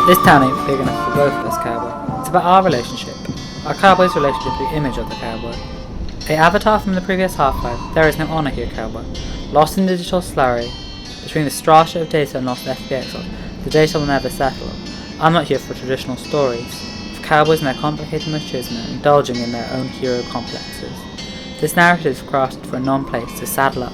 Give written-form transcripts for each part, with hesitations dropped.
This town ain't big enough for both of us, cowboy. It's about our relationship. Our cowboy's relationship to the image of the cowboy. A avatar from the previous Half-Life, there is no honor here, cowboy. Lost in digital slurry, between the strata of data and lost FPX, the data will never settle. I'm not here for traditional stories, for cowboys and their complicated machismo, indulging in their own hero complexes. This narrative is crafted for a non-place to saddle up.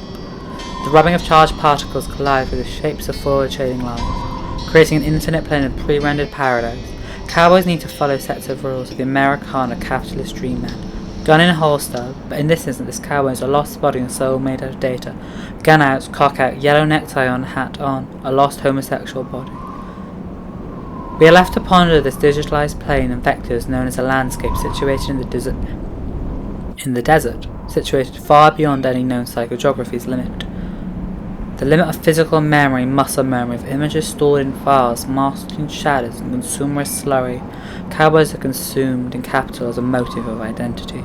The rubbing of charged particles collide with the shapes of forward shading lines, creating an infinite plane of pre-rendered paradise. Cowboys need to follow sets of rules of the Americana capitalist dream man. Gun in holster, but in this instance this cowboy is a lost body and soul made out of data. Gun out, cock out, yellow necktie on, hat on, a lost homosexual body. We are left to ponder this digitalized plane and vectors known as a landscape situated in the desert, situated far beyond any known psychogeography's limit. The limit of physical memory, muscle memory, of images stored in files, masked in shadows and consumerist slurry. Cowboys are consumed in capital as a motive of identity.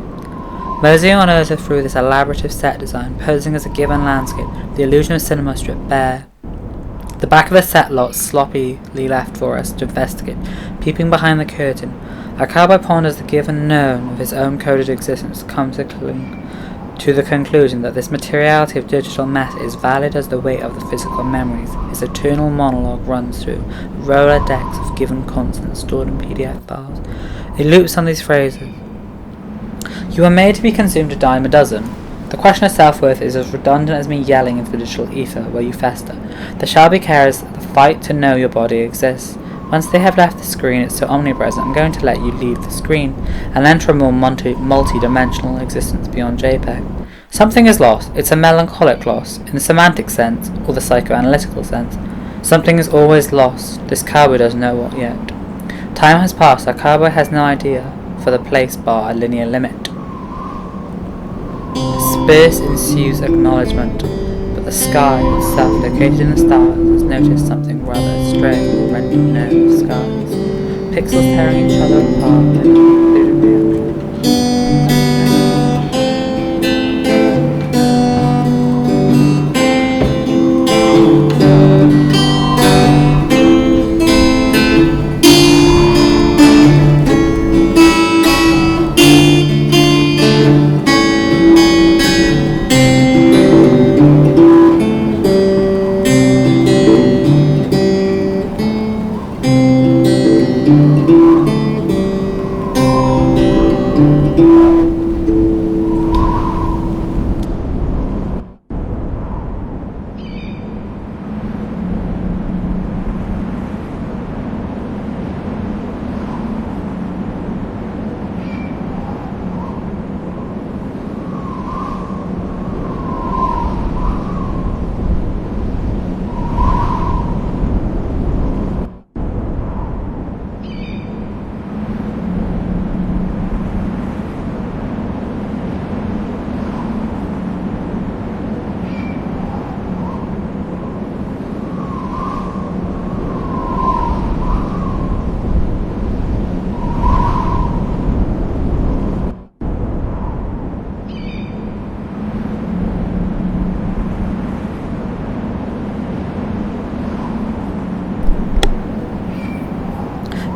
Moseying on Earth through this elaborative set design, posing as a given landscape, the illusion of cinema stripped bare. The back of the set lot sloppily left for us to investigate, peeping behind the curtain. Our cowboy ponders the given known of his own coded existence, comes to the conclusion that this materiality of digital matter is valid as the weight of the physical memories. His eternal monologue runs through Rolodex of given constants stored in PDF files. It loops on these phrases. You are made to be consumed a dime a dozen. The question of self-worth is as redundant as me yelling into the digital ether where you fester. The shall be cares, the fight to know your body exists. Once they have left the screen, it's so omnipresent, I'm going to let you leave the screen and enter a more multi-dimensional existence beyond JPEG. Something is lost. It's a melancholic loss, in the semantic sense, or the psychoanalytical sense. Something is always lost. This cowboy doesn't know what yet. Time has passed. Our cowboy has no idea for the place bar a linear limit. Space ensues acknowledgement, but the sky itself, located in the stars, has noticed something rather strange, rendering known skies. Pixels tearing each other apart, including reality.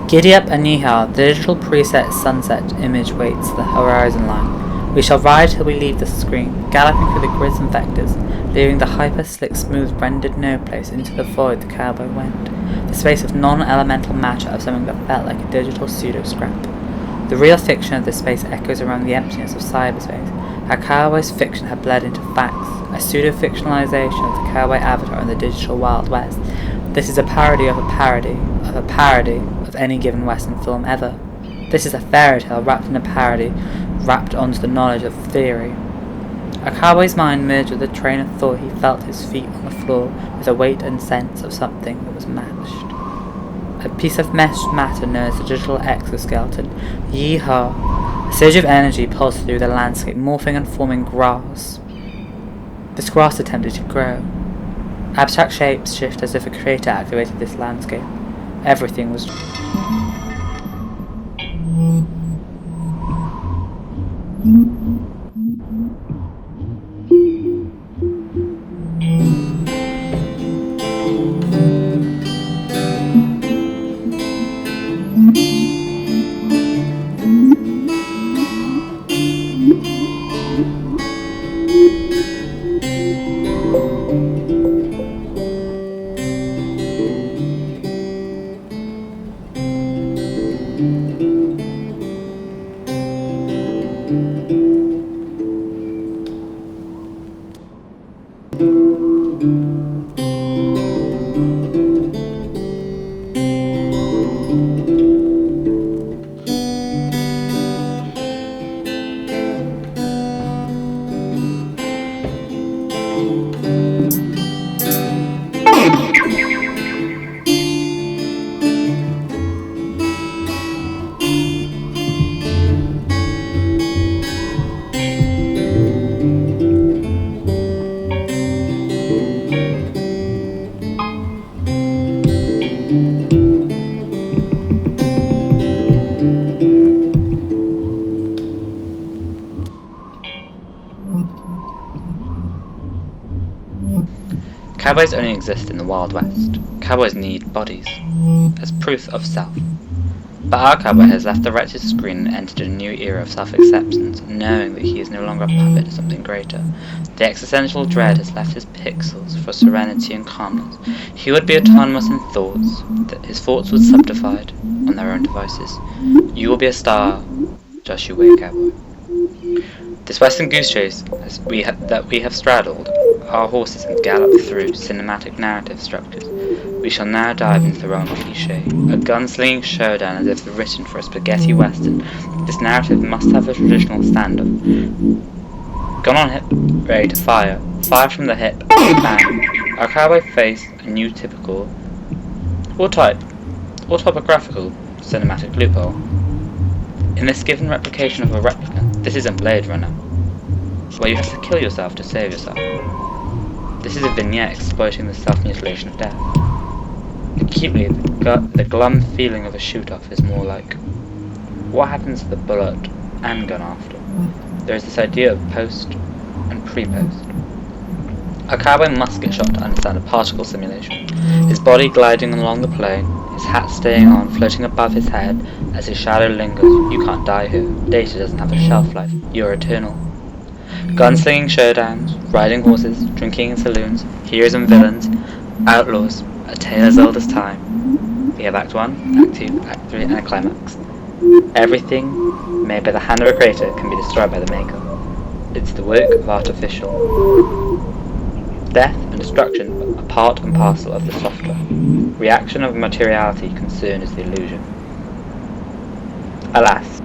Giddy up and yeehaw, the digital preset sunset image waits the horizon line. We shall ride till we leave the screen, galloping through the grids and vectors, leaving the hyper-slick smooth rendered no place into the void the cowboy went, the space of non-elemental matter of something that felt like a digital pseudo-scrap. The real fiction of this space echoes around the emptiness of cyberspace. Our cowboy's fiction had bled into facts, a pseudo-fictionalization of the cowboy avatar in the digital Wild West. This is a parody of a parody of a parody of any given Western film ever. This is a fairy tale wrapped in a parody, wrapped onto the knowledge of theory. A cowboy's mind merged with a train of thought. He felt his feet on the floor with a weight and sense of something that was matched. A piece of meshed matter known as the digital exoskeleton. Yeehaw! A surge of energy pulsed through the landscape, morphing and forming grass. This grass attempted to grow. Abstract shapes shift as if a creator activated this landscape. Everything was... Cowboys only exist in the Wild West. Cowboys need bodies, as proof of self. But our cowboy has left the righteous screen and entered a new era of self-acceptance, knowing that he is no longer a puppet of something greater. The existential dread has left his pixels for serenity and calmness. He would be autonomous in thoughts, that his thoughts would subdivide on their own devices. You will be a star, Joshua Wade Cowboy. This western goose chase that we have straddled our horses and galloped through cinematic narrative structures. We shall now dive into the realm of cliché, a gunslinging showdown as if written for a spaghetti western. This narrative must have a traditional stand-up. Gun on hip, ready to fire. Fire from the hip, bang. Our cowboy faced a new typical, or topographical cinematic loophole. In this given replication of a replicant, this isn't Blade Runner, where you have to kill yourself to save yourself. This is a vignette exploiting the self-mutilation of death. Acutely, the glum feeling of a shoot-off is more like, what happens to the bullet and gun after? There is this idea of post and pre-post. A cowboy must get shot to understand a particle simulation. His body gliding along the plain, his hat staying on, floating above his head as his shadow lingers. You can't die here. Data doesn't have a shelf life. You're eternal. Gunslinging showdowns, riding horses, drinking in saloons, heroes and villains, outlaws, a tale as old as time. We have Act 1, Act 2, Act 3, and a climax. Everything made by the hand of a creator can be destroyed by the maker. It's the work of artificial. Death and destruction are part and parcel of the software. Reaction of materiality concern is the illusion. Alas,